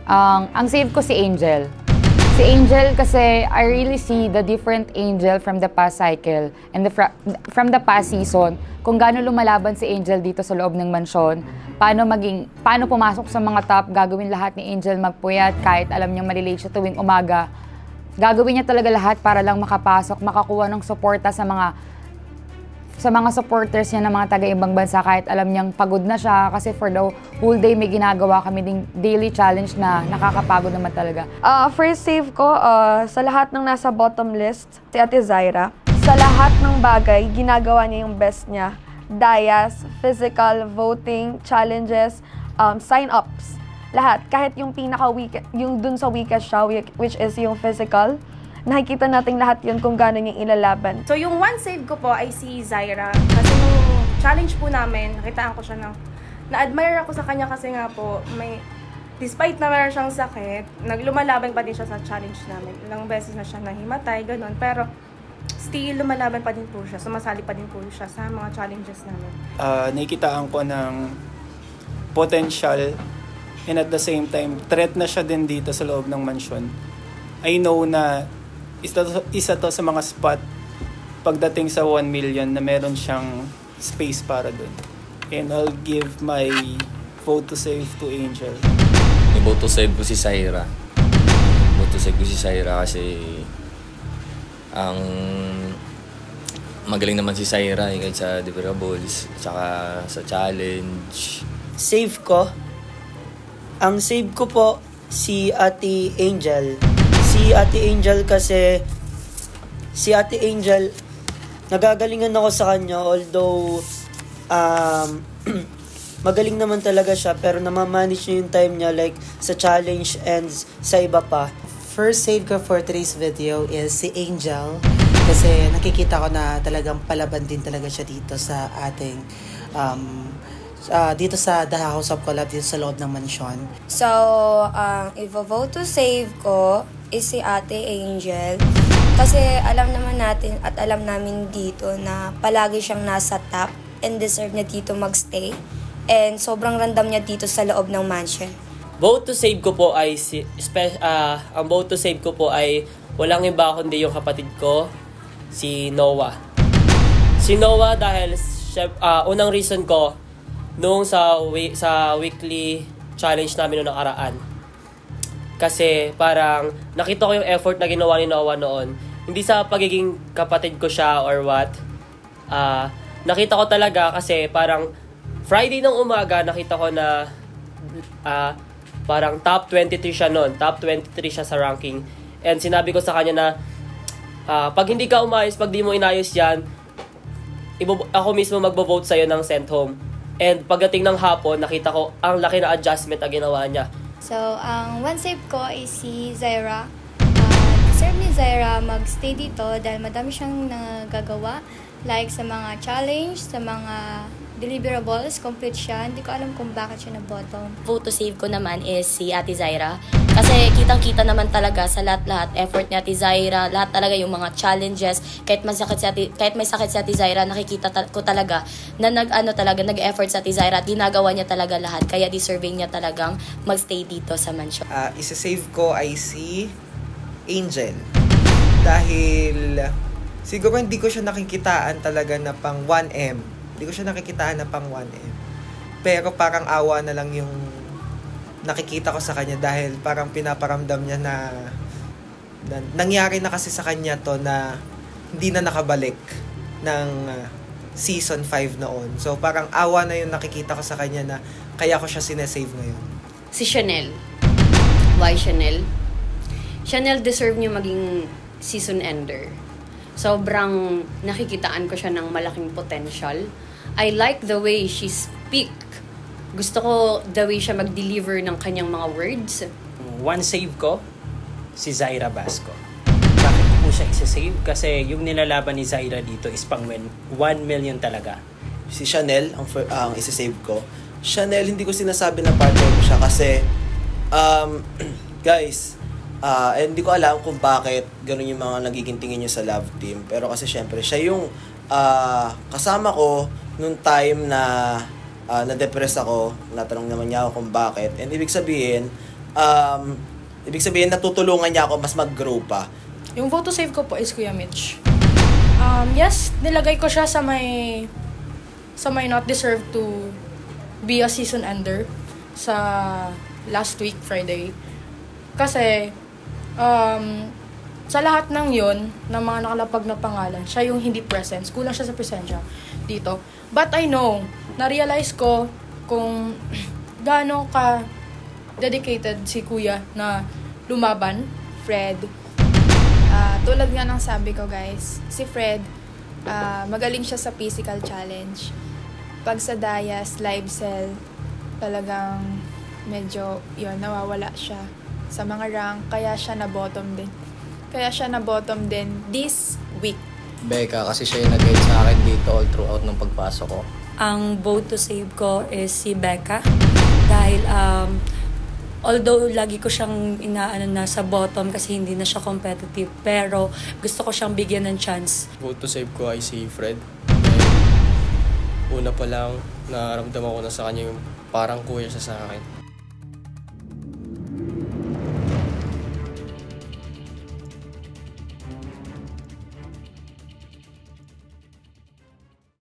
Ang save ko si Angel. Si Angel kasi I really see the different Angel from the past cycle and from the past season. Kung gaano lumalaban si Angel dito sa loob ng mansyon, paano pumasok sa mga top, gagawin lahat ni Angel magpuyat kahit alam niyang malilate siya tuwing umaga. Gagawin niya talaga lahat para lang makapasok, makakuha ng suporta sa mga supporters niya ng mga taga-ibang bansa kahit alam niyang pagod na siya kasi for the whole day may ginagawa kami ding daily challenge na nakakapagod naman talaga. First save ko, sa lahat ng nasa bottom list, si Ate Zaira. Sa lahat ng bagay, ginagawa niya yung best niya. Dayas, physical, voting, challenges, sign-ups. Lahat. Kahit yung pinaka-weak, yung dun sa weakest siya, which is yung physical, nakikita natin lahat yun kung gano'n yung ilalaban. So yung one save ko po ay si Zaira. Kasi nung challenge po namin, nakitaan ko siya na-admire ako sa kanya kasi nga po, despite na meron siyang sakit, naglumalaban pa din siya sa challenge namin. Ilang beses na siya nahimatay, gano'n. Pero still, lumalaban pa din po siya. Sumasali pa din po siya sa mga challenges namin. Nakikitaan ko ng potential and at the same time, threat na siya din dito sa loob ng mansyon. I know na isa to sa mga spot pagdating sa 1 million na meron siyang space para dun. And I'll give my vote to save to Angel. I-vote to save ko si Zaira. I-vote to save ko si Zaira kasi ang magaling naman si Zaira kahit sa deliverables, tsaka sa challenge. Save ko? Ang save ko po si Ate Angel. Si Ate Angel kasi, si Ate Angel, nagagalingan ako sa kanya although magaling naman talaga siya pero namamanage niya yung time niya like sa challenge and sa iba pa. First save ko for today's video is si Angel kasi nakikita ko na talagang palaban din talaga siya dito sa ating dito sa The House of Collab dito sa loob ng mansyon. So, i-vote to save ko is si Ate Angel. Kasi alam naman natin at alam namin dito na palagi siyang nasa top and deserve niya dito magstay. And sobrang random niya dito sa loob ng mansion. Vote to save ko po ay ang vote to save ko po ay walang iba kundi yung kapatid ko, si Noah. Si Noah dahil unang reason ko nung sa weekly challenge namin noong nakaraan. Kasi parang nakita ko yung effort na ginawa ni Noah noon. Hindi sa pagiging kapatid ko siya or what. Nakita ko talaga kasi parang Friday ng umaga nakita ko na parang top 23 siya noon. Top 23 siya sa ranking. And sinabi ko sa kanya na pag hindi ka umayos, pag di mo inayos yan, ako mismo magbo-vote sa'yo ng send home. And pagdating ng hapon, nakita ko ang laki na adjustment na ginawa niya. So, ang one save ko is si Zaira. Deserve ni Zaira magstay dito dahil madami siyang nagagawa. Like sa mga challenge, sa mga deliverables, complete siya. Hindi ko alam kung bakit siya na-bottom. Vote to save ko naman is si Ate Zaira. Kasi kitang-kita naman talaga sa lahat-lahat effort ni Ate Zaira, lahat talaga yung mga challenges. Kahit may sakit si Ate Zaira, nakikita ko talaga na nag-effort sa Ate Zaira at ginagawa niya talaga lahat. Kaya deserving niya talagang magstay dito sa mansion. Isa-save ko ay si Angel. Dahil siguro hindi ko siya nakikitaan talaga na pang 1M. Hindi ko siya nakikitaan na pang 1M. Pero parang awa na lang yung nakikita ko sa kanya dahil parang pinaparamdam niya na nangyari na kasi sa kanya to na hindi na nakabalik ng season 5 noon. So parang awa na yung nakikita ko sa kanya na kaya ko siya sinesave ngayon. Si Chanel. Why Chanel? Chanel deserve niya maging season ender. Sobrang nakikitaan ko siya ng malaking potential. I like the way she speak. Gusto ko the way siya mag-deliver ng kanyang mga words. One save ko, si Zaira Basco. Bakit po siya isa-save? Kasi yung nilalaban ni Zaira dito is pang 1 million talaga. Si Chanel, ang isa-save ko. Chanel, hindi ko sinasabi na partner ko siya kasi guys, hindi ko alam kung bakit ganun yung mga nagiging tingin niyo sa love team. Pero kasi syempre, siya yung kasama ko nung time na na-depress ako. Natanong naman niya ako kung bakit. And ibig sabihin, ibig sabihin natutulungan niya ako mas mag-grow pa. Yung vote to save ko po is Kuya Mitch. Yes, nilagay ko siya sa may not deserve to be a season ender sa last week, Friday. Kasi, sa lahat ng yon ng mga nakalapag na pangalan, siya yung hindi present. Kulang siya sa presensya dito. But I know, na-realize ko kung gaano ka dedicated si Kuya na lumaban. Fred, tulad nga ng sabi ko guys, si Fred, magaling siya sa physical challenge. Pag sa Dayas, live cell, talagang medyo nawawala siya sa mga rank, kaya siya na-bottom din this week. Becca, kasi siya yung nag-guide sa akin dito all throughout ng pagpasok ko. Ang vote to save ko is si Becca dahil although lagi ko siyang nasa bottom kasi hindi na siya competitive, pero gusto ko siyang bigyan ng chance. Vote to save ko ay si Fred. Una pa lang, nararamdaman ko na sa kanya yung parang kuya siya sa akin.